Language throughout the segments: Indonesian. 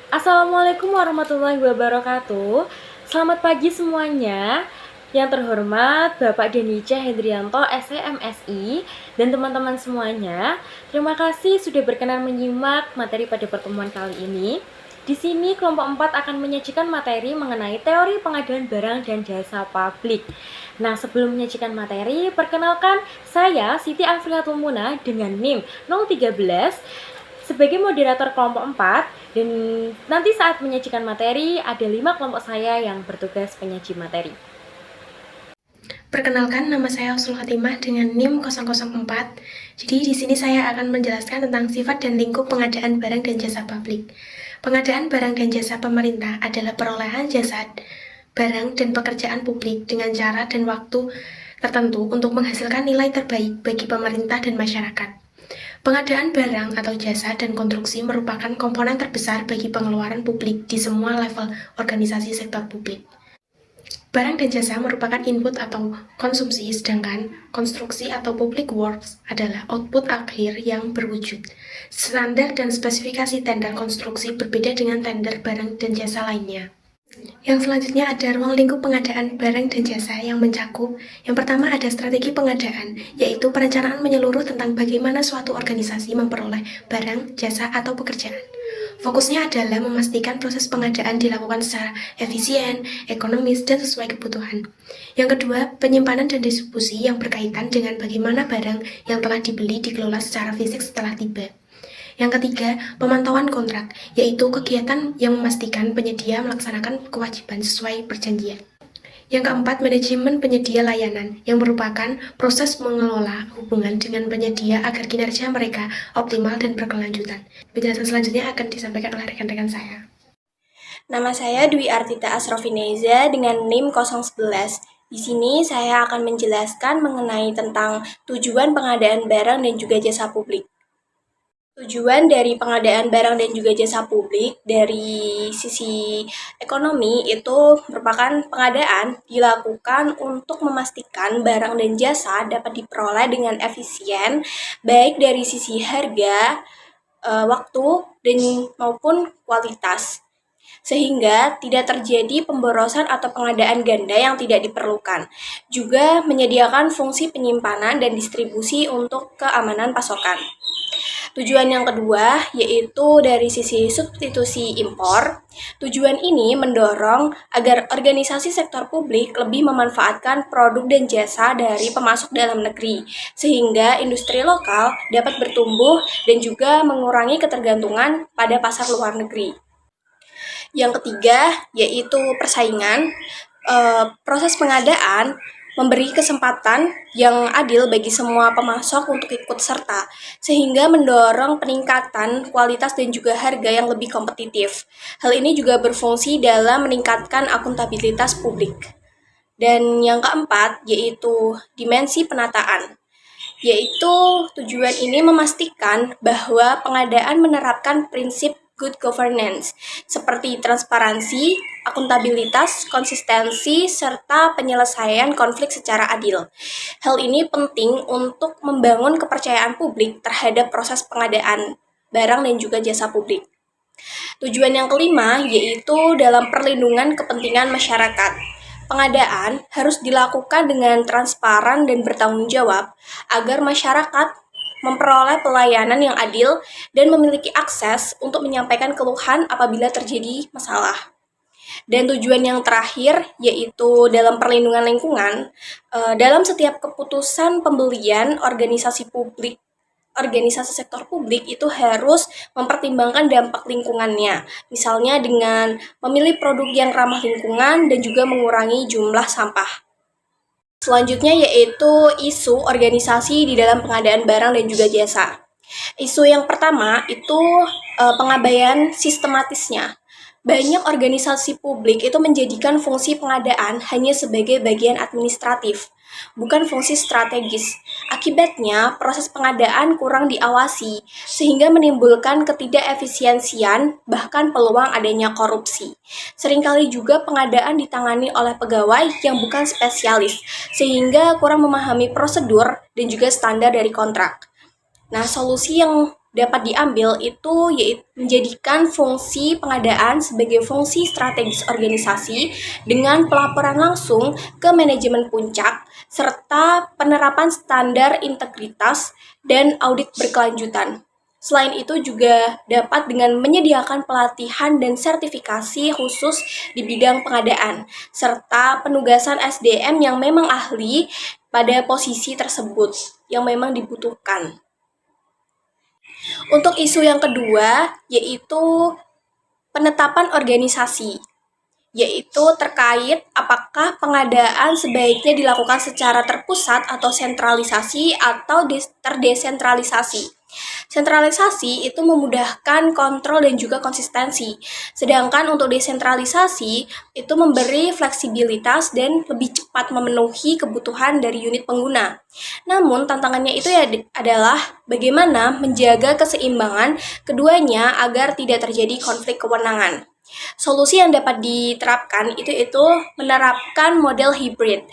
Assalamualaikum warahmatullahi wabarakatuh. Selamat pagi semuanya. Yang terhormat Bapak Denica Hendrianto, SEMSI, dan teman-teman semuanya. Terima kasih sudah berkenan menyimak materi pada pertemuan kali ini. Di sini kelompok 4 akan menyajikan materi mengenai teori pengadaan barang dan jasa publik. Nah, sebelum menyajikan materi, perkenalkan saya Siti Afrilatul Muna dengan NIM 013 sebagai moderator kelompok 4, dan nanti saat menyajikan materi ada 5 kelompok saya yang bertugas penyaji materi. Perkenalkan, nama saya Usul Khatimah dengan NIM 004. Jadi di sini saya akan menjelaskan tentang sifat dan lingkup pengadaan barang dan jasa publik. Pengadaan barang dan jasa pemerintah adalah perolehan jasa, barang, dan pekerjaan publik dengan cara dan waktu tertentu untuk menghasilkan nilai terbaik bagi pemerintah dan masyarakat. Pengadaan barang atau jasa dan konstruksi merupakan komponen terbesar bagi pengeluaran publik di semua level organisasi sektor publik. Barang dan jasa merupakan input atau konsumsi, sedangkan konstruksi atau public works adalah output akhir yang berwujud. Standar dan spesifikasi tender konstruksi berbeda dengan tender barang dan jasa lainnya. Yang selanjutnya ada ruang lingkup pengadaan barang dan jasa yang mencakup. Yang pertama ada strategi pengadaan, yaitu perencanaan menyeluruh tentang bagaimana suatu organisasi memperoleh barang, jasa, atau pekerjaan. Fokusnya adalah memastikan proses pengadaan dilakukan secara efisien, ekonomis, dan sesuai kebutuhan. Yang kedua, penyimpanan dan distribusi yang berkaitan dengan bagaimana barang yang telah dibeli dikelola secara fisik setelah tiba. Yang ketiga, pemantauan kontrak, yaitu kegiatan yang memastikan penyedia melaksanakan kewajiban sesuai perjanjian. Yang keempat, manajemen penyedia layanan, yang merupakan proses mengelola hubungan dengan penyedia agar kinerja mereka optimal dan berkelanjutan. Penjelasan selanjutnya akan disampaikan oleh rekan-rekan saya. Nama saya Dwi Artita Asrofineza dengan NIM 011. Di sini saya akan menjelaskan mengenai tentang tujuan pengadaan barang dan juga jasa publik. Tujuan dari pengadaan barang dan juga jasa publik dari sisi ekonomi itu merupakan pengadaan dilakukan untuk memastikan barang dan jasa dapat diperoleh dengan efisien, baik dari sisi harga, waktu, dan maupun kualitas, sehingga tidak terjadi pemborosan atau pengadaan ganda yang tidak diperlukan. Juga menyediakan fungsi penyimpanan dan distribusi untuk keamanan pasokan. Tujuan yang kedua yaitu dari sisi substitusi impor. Tujuan ini mendorong agar organisasi sektor publik lebih memanfaatkan produk dan jasa dari pemasok dalam negeri, sehingga industri lokal dapat bertumbuh dan juga mengurangi ketergantungan pada pasar luar negeri. Yang ketiga yaitu persaingan. Proses pengadaan memberi kesempatan yang adil bagi semua pemasok untuk ikut serta, sehingga mendorong peningkatan kualitas dan juga harga yang lebih kompetitif. Hal ini juga berfungsi dalam meningkatkan akuntabilitas publik. Dan yang keempat, yaitu dimensi penataan, yaitu tujuan ini memastikan bahwa pengadaan menerapkan prinsip good governance, seperti transparansi, akuntabilitas, konsistensi, serta penyelesaian konflik secara adil. Hal ini penting untuk membangun kepercayaan publik terhadap proses pengadaan barang dan juga jasa publik. Tujuan yang kelima yaitu dalam perlindungan kepentingan masyarakat. Pengadaan harus dilakukan dengan transparan dan bertanggung jawab agar masyarakat memperoleh pelayanan yang adil dan memiliki akses untuk menyampaikan keluhan apabila terjadi masalah. Dan tujuan yang terakhir yaitu dalam perlindungan lingkungan. Dalam setiap keputusan pembelian organisasi sektor publik itu harus mempertimbangkan dampak lingkungannya, misalnya dengan memilih produk yang ramah lingkungan dan juga mengurangi jumlah sampah. Selanjutnya yaitu isu organisasi di dalam pengadaan barang dan juga jasa. Isu yang pertama itu pengabaian sistematisnya. Banyak organisasi publik itu menjadikan fungsi pengadaan hanya sebagai bagian administratif, bukan fungsi strategis. Akibatnya, proses pengadaan kurang diawasi, sehingga menimbulkan ketidakefisiensian, bahkan peluang adanya korupsi. Seringkali juga pengadaan ditangani oleh pegawai yang bukan spesialis, sehingga kurang memahami prosedur dan juga standar dari kontrak. Nah, solusi yang dapat diambil itu yaitu menjadikan fungsi pengadaan sebagai fungsi strategis organisasi dengan pelaporan langsung ke manajemen puncak serta penerapan standar integritas dan audit berkelanjutan. Selain itu juga dapat dengan menyediakan pelatihan dan sertifikasi khusus di bidang pengadaan, serta penugasan SDM yang memang ahli pada posisi tersebut yang memang dibutuhkan. Untuk isu yang kedua, yaitu penetapan organisasi, yaitu terkait apakah pengadaan sebaiknya dilakukan secara terpusat atau sentralisasi atau terdesentralisasi. Sentralisasi itu memudahkan kontrol dan juga konsistensi, sedangkan untuk desentralisasi itu memberi fleksibilitas dan lebih cepat memenuhi kebutuhan dari unit pengguna. Namun tantangannya itu adalah bagaimana menjaga keseimbangan keduanya agar tidak terjadi konflik kewenangan. Solusi yang dapat diterapkan itu menerapkan model hybrid,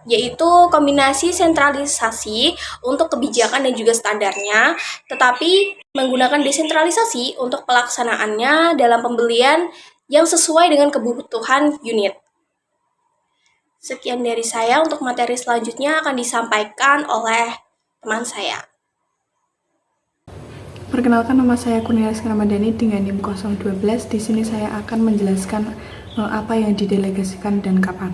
yaitu kombinasi sentralisasi untuk kebijakan dan juga standarnya, tetapi menggunakan desentralisasi untuk pelaksanaannya dalam pembelian yang sesuai dengan kebutuhan unit. Sekian dari saya, untuk materi selanjutnya akan disampaikan oleh teman saya. Perkenalkan, nama saya Kurniasih Ramadhani dengan NIM 012. Di sini saya akan menjelaskan apa yang didelegasikan dan kapan.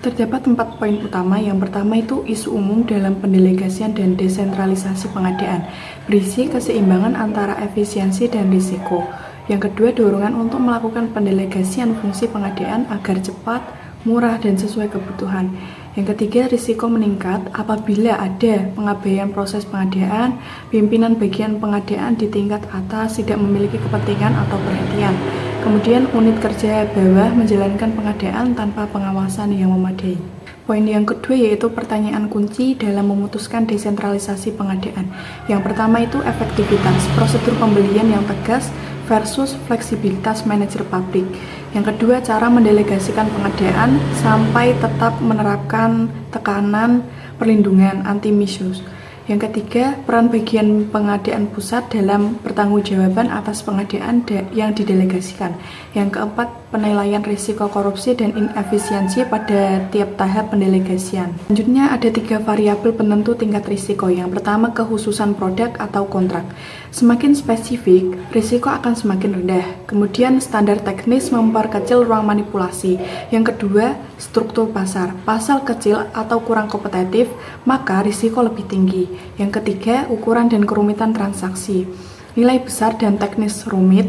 Terdapat 4 poin utama. Yang pertama itu isu umum dalam pendelegasian dan desentralisasi pengadaan, berisi keseimbangan antara efisiensi dan risiko. Yang kedua, dorongan untuk melakukan pendelegasian fungsi pengadaan agar cepat, murah, dan sesuai kebutuhan. Yang ketiga, risiko meningkat apabila ada pengabaian proses pengadaan, pimpinan bagian pengadaan di tingkat atas tidak memiliki kepentingan atau perhatian. Kemudian, unit kerja bawah menjalankan pengadaan tanpa pengawasan yang memadai. Poin yang kedua yaitu pertanyaan kunci dalam memutuskan desentralisasi pengadaan. Yang pertama itu efektivitas, prosedur pembelian yang tegas versus fleksibilitas manajer pabrik. Yang kedua, cara mendelegasikan pengadaan sampai tetap menerapkan tekanan perlindungan anti-misuse. Yang ketiga, peran bagian pengadaan pusat dalam pertanggungjawaban atas pengadaan yang didelegasikan. Yang keempat, penilaian risiko korupsi dan inefisiensi pada tiap tahap pendelegasian. Selanjutnya ada 3 variabel penentu tingkat risiko. Yang pertama, kekhususan produk atau kontrak. Semakin spesifik, risiko akan semakin rendah. Kemudian standar teknis memperkecil ruang manipulasi. Yang kedua, struktur pasar. Pasar kecil atau kurang kompetitif, maka risiko lebih tinggi. Yang ketiga, ukuran dan kerumitan transaksi. Nilai besar dan teknis rumit,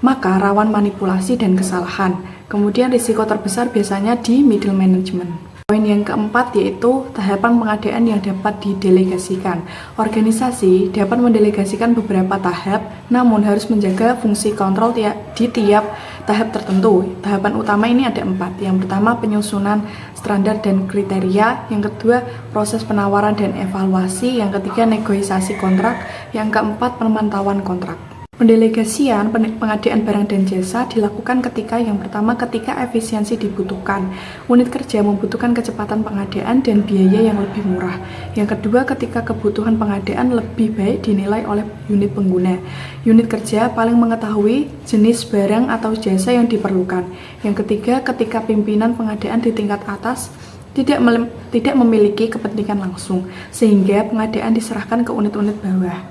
maka rawan manipulasi dan kesalahan. Kemudian risiko terbesar biasanya di middle management. Poin yang keempat yaitu tahapan pengadaan yang dapat didelegasikan. Organisasi dapat mendelegasikan beberapa tahap, namun harus menjaga fungsi kontrol di tiap tahap tertentu. Tahapan utama ini ada 4. Yang pertama, penyusunan standar dan kriteria. Yang kedua, proses penawaran dan evaluasi. Yang ketiga, negosiasi kontrak. Yang keempat, pemantauan kontrak. Pendelegasian pengadaan barang dan jasa dilakukan yang pertama ketika efisiensi dibutuhkan. Unit kerja membutuhkan kecepatan pengadaan dan biaya yang lebih murah. Yang kedua, ketika kebutuhan pengadaan lebih baik dinilai oleh unit pengguna. Unit kerja paling mengetahui jenis barang atau jasa yang diperlukan. Yang ketiga, ketika pimpinan pengadaan di tingkat atas tidak memiliki kepentingan langsung, sehingga pengadaan diserahkan ke unit-unit bawah.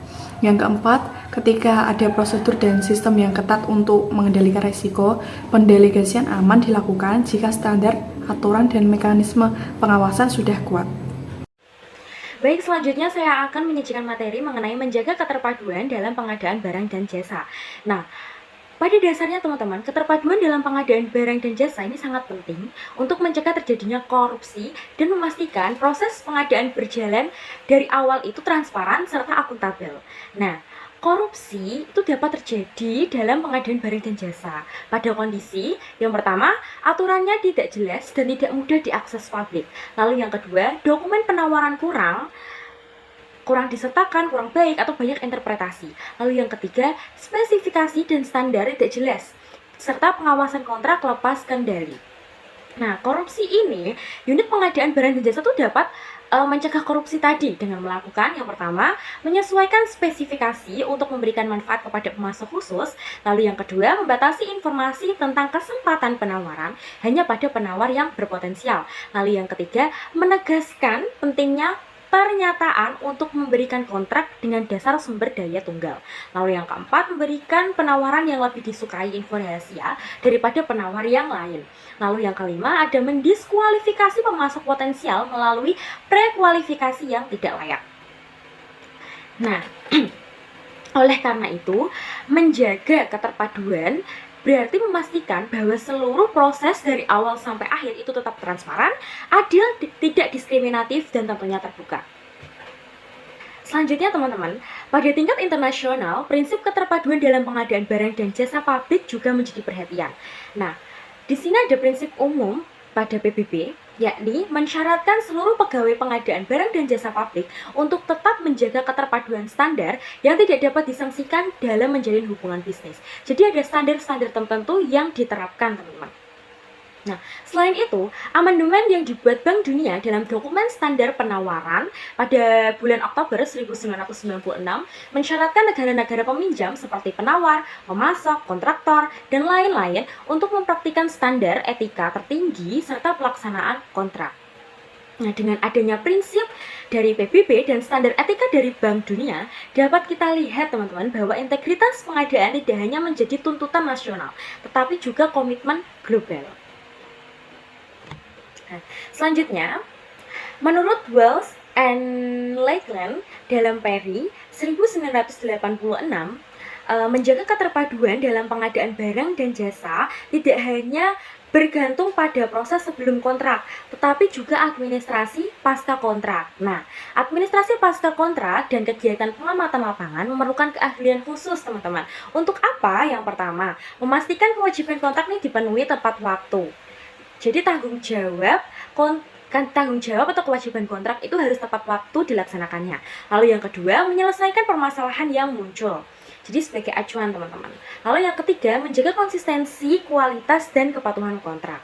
Yang keempat, ketika ada prosedur dan sistem yang ketat untuk mengendalikan risiko, pendelegasian aman dilakukan jika standar, aturan, dan mekanisme pengawasan sudah kuat. Baik, selanjutnya saya akan menyajikan materi mengenai menjaga keterpaduan dalam pengadaan barang dan jasa. Nah, pada dasarnya teman-teman, keterpaduan dalam pengadaan barang dan jasa ini sangat penting untuk mencegah terjadinya korupsi dan memastikan proses pengadaan berjalan dari awal itu transparan serta akuntabel. Nah, korupsi itu dapat terjadi dalam pengadaan barang dan jasa pada kondisi yang pertama, aturannya tidak jelas dan tidak mudah diakses publik. Lalu yang kedua, dokumen penawaran kurang disertakan, kurang baik, atau banyak interpretasi. Lalu yang ketiga, spesifikasi dan standar tidak jelas, serta pengawasan kontrak lepas kendali. Nah, korupsi ini, unit pengadaan barang dan jasa itu dapat mencegah korupsi tadi dengan melakukan yang pertama, menyesuaikan spesifikasi untuk memberikan manfaat kepada pemasok khusus. Lalu yang kedua, membatasi informasi tentang kesempatan penawaran hanya pada penawar yang berpotensial. Lalu yang ketiga, menegaskan pentingnya pernyataan untuk memberikan kontrak dengan dasar sumber daya tunggal. Lalu yang keempat, memberikan penawaran yang lebih disukai info rahasia daripada penawar yang lain. Lalu yang kelima, ada mendiskualifikasi pemasok potensial melalui prekualifikasi yang tidak layak. Nah, oleh karena itu, menjaga keterpaduan berarti memastikan bahwa seluruh proses dari awal sampai akhir itu tetap transparan, adil, tidak diskriminatif, dan tentunya terbuka. Selanjutnya teman-teman, pada tingkat internasional, prinsip keterpaduan dalam pengadaan barang dan jasa publik juga menjadi perhatian. Nah, di sini ada prinsip umum pada PBB, yakni mensyaratkan seluruh pegawai pengadaan barang dan jasa publik untuk tetap menjaga keterpaduan standar yang tidak dapat disangsikan dalam menjalin hubungan bisnis. Jadi ada standar-standar tertentu yang diterapkan, teman-teman. Nah, selain itu, amandemen yang dibuat Bank Dunia dalam dokumen standar penawaran pada bulan Oktober 1996 mensyaratkan negara-negara peminjam seperti penawar, pemasok, kontraktor, dan lain-lain untuk mempraktikkan standar etika tertinggi serta pelaksanaan kontrak. Nah, dengan adanya prinsip dari PBB dan standar etika dari Bank Dunia, dapat kita lihat teman-teman bahwa integritas pengadaan tidak hanya menjadi tuntutan nasional, tetapi juga komitmen global. Selanjutnya, menurut Wells and Lakeland dalam Perry 1986, menjaga keterpaduan dalam pengadaan barang dan jasa tidak hanya bergantung pada proses sebelum kontrak, tetapi juga administrasi pasca kontrak. Nah, administrasi pasca kontrak dan kegiatan pengamatan lapangan memerlukan keahlian khusus, teman-teman. Untuk apa? Yang pertama, memastikan kewajiban kontrak ini dipenuhi tepat waktu. Jadi tanggung jawab atau kewajiban kontrak itu harus tepat waktu dilaksanakannya. Lalu yang kedua, menyelesaikan permasalahan yang muncul. Jadi sebagai acuan, teman-teman. Lalu yang ketiga, menjaga konsistensi, kualitas, dan kepatuhan kontrak.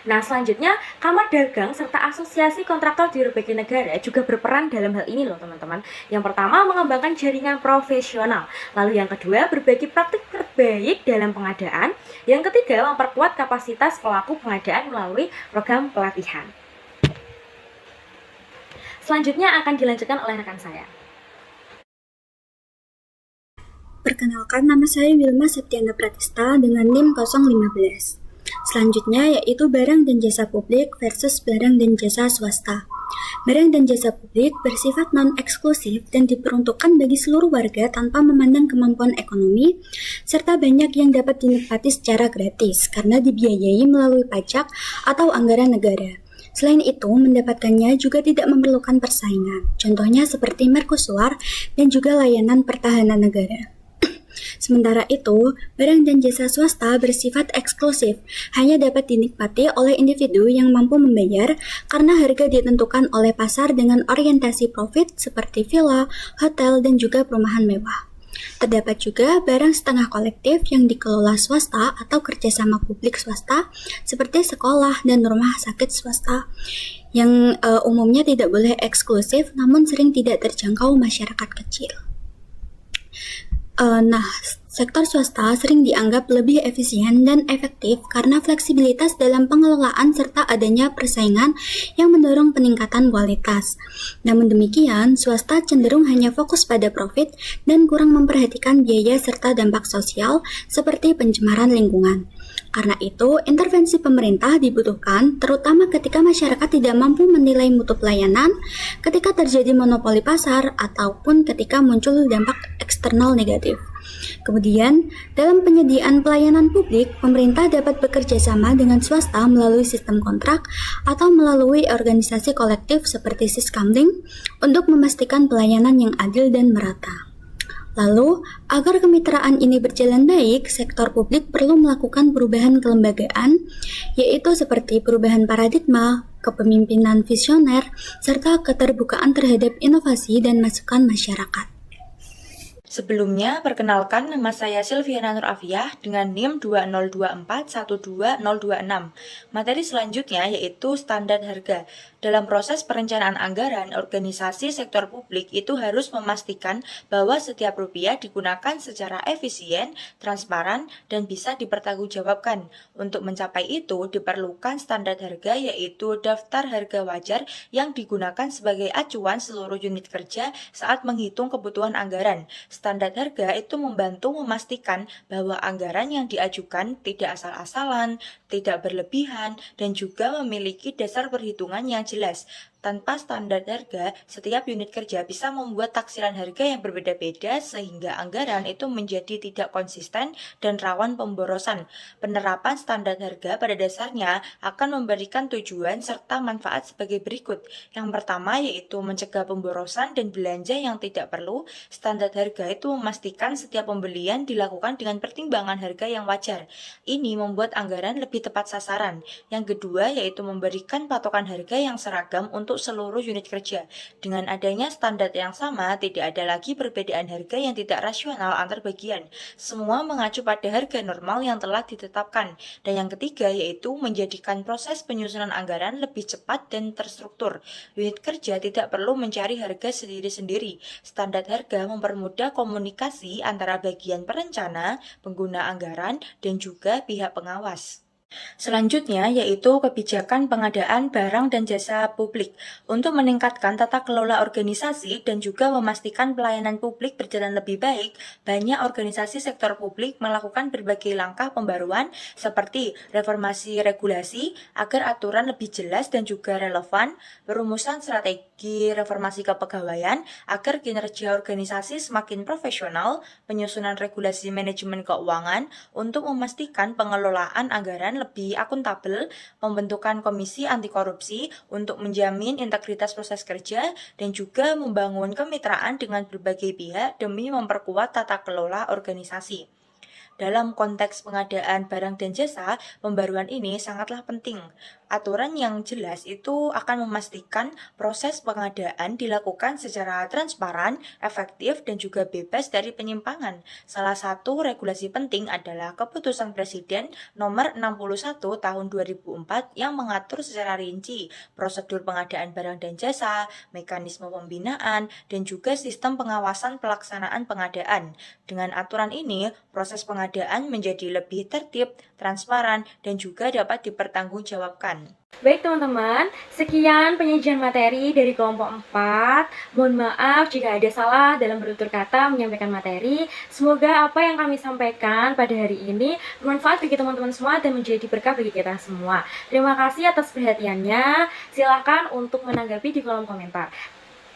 Nah, selanjutnya, Kamar Dagang serta Asosiasi Kontraktor di berbagai negara juga berperan dalam hal ini loh, teman-teman. Yang pertama, mengembangkan jaringan profesional. Lalu yang kedua, berbagi praktik terbaik dalam pengadaan. Yang ketiga, memperkuat kapasitas pelaku pengadaan melalui program pelatihan. Selanjutnya akan dilanjutkan oleh rekan saya. Perkenalkan, nama saya Wilma Septiana Pratista dengan NIM 015. Selanjutnya yaitu barang dan jasa publik versus barang dan jasa swasta. Barang dan jasa publik bersifat non-eksklusif dan diperuntukkan bagi seluruh warga tanpa memandang kemampuan ekonomi, serta banyak yang dapat dinikmati secara gratis karena dibiayai melalui pajak atau anggaran negara. Selain itu, mendapatkannya juga tidak memerlukan persaingan, contohnya seperti Mercusuar dan juga layanan pertahanan negara. Sementara itu, barang dan jasa swasta bersifat eksklusif, hanya dapat dinikmati oleh individu yang mampu membayar karena harga ditentukan oleh pasar dengan orientasi profit seperti villa, hotel, dan juga perumahan mewah. Terdapat juga barang setengah kolektif yang dikelola swasta atau kerjasama publik swasta seperti sekolah dan rumah sakit swasta yang umumnya tidak boleh eksklusif namun sering tidak terjangkau masyarakat kecil. Sektor swasta sering dianggap lebih efisien dan efektif karena fleksibilitas dalam pengelolaan serta adanya persaingan yang mendorong peningkatan kualitas. Namun demikian, swasta cenderung hanya fokus pada profit dan kurang memperhatikan biaya serta dampak sosial seperti pencemaran lingkungan. Karena itu, intervensi pemerintah dibutuhkan terutama ketika masyarakat tidak mampu menilai mutu pelayanan, ketika terjadi monopoli pasar, ataupun ketika muncul dampak eksternal negatif. Kemudian, dalam penyediaan pelayanan publik, pemerintah dapat bekerja sama dengan swasta melalui sistem kontrak atau melalui organisasi kolektif seperti Siskamling untuk memastikan pelayanan yang adil dan merata. Lalu, agar kemitraan ini berjalan baik, sektor publik perlu melakukan perubahan kelembagaan, yaitu seperti perubahan paradigma, kepemimpinan visioner, serta keterbukaan terhadap inovasi dan masukan masyarakat. Sebelumnya, perkenalkan nama saya Silviana Nur Afiah dengan NIM 202412026. Materi selanjutnya yaitu standar harga. Dalam proses perencanaan anggaran, organisasi sektor publik itu harus memastikan bahwa setiap rupiah digunakan secara efisien, transparan, dan bisa dipertanggungjawabkan. Untuk mencapai itu, diperlukan standar harga yaitu daftar harga wajar yang digunakan sebagai acuan seluruh unit kerja saat menghitung kebutuhan anggaran. Standar harga itu membantu memastikan bahwa anggaran yang diajukan tidak asal-asalan, tidak berlebihan, dan juga memiliki dasar perhitungan yang jelas. Tanpa standar harga, setiap unit kerja bisa membuat taksiran harga yang berbeda-beda sehingga anggaran itu menjadi tidak konsisten dan rawan pemborosan. Penerapan standar harga pada dasarnya akan memberikan tujuan serta manfaat sebagai berikut. Yang pertama yaitu mencegah pemborosan dan belanja yang tidak perlu. Standar harga itu memastikan setiap pembelian dilakukan dengan pertimbangan harga yang wajar. Ini membuat anggaran lebih tepat sasaran. Yang kedua yaitu memberikan patokan harga yang seragam untuk seluruh unit kerja. Dengan adanya standar yang sama, tidak ada lagi perbedaan harga yang tidak rasional antar bagian. Semua mengacu pada harga normal yang telah ditetapkan. Dan yang ketiga yaitu menjadikan proses penyusunan anggaran lebih cepat dan terstruktur. Unit kerja tidak perlu mencari harga sendiri-sendiri. Standar harga mempermudah komunikasi antara bagian perencana, pengguna anggaran, dan juga pihak pengawas. Selanjutnya yaitu kebijakan pengadaan barang dan jasa publik. Untuk meningkatkan tata kelola organisasi dan juga memastikan pelayanan publik berjalan lebih baik, banyak organisasi sektor publik melakukan berbagai langkah pembaruan seperti reformasi regulasi agar aturan lebih jelas dan juga relevan, perumusan strategi reformasi kepegawaian agar kinerja organisasi semakin profesional, penyusunan regulasi manajemen keuangan untuk memastikan pengelolaan anggaran lebih akuntabel, pembentukan komisi anti korupsi untuk menjamin integritas proses kerja, dan juga membangun kemitraan dengan berbagai pihak demi memperkuat tata kelola organisasi. Dalam konteks pengadaan barang dan jasa, pembaruan ini sangatlah penting. Aturan yang jelas itu akan memastikan proses pengadaan dilakukan secara transparan, efektif, dan juga bebas dari penyimpangan. Salah satu regulasi penting adalah Keputusan Presiden Nomor 61 Tahun 2004 yang mengatur secara rinci prosedur pengadaan barang dan jasa, mekanisme pembinaan, dan juga sistem pengawasan pelaksanaan pengadaan. Dengan aturan ini, proses pengadaan menjadi lebih tertib, transparan, dan juga dapat dipertanggungjawabkan. Baik teman-teman, sekian penyajian materi dari kelompok 4. Mohon maaf jika ada salah dalam bertutur kata menyampaikan materi. Semoga apa yang kami sampaikan pada hari ini bermanfaat bagi teman-teman semua dan menjadi berkah bagi kita semua. Terima kasih atas perhatiannya. Silakan untuk menanggapi di kolom komentar.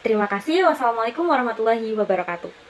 Terima kasih. Wassalamualaikum warahmatullahi wabarakatuh.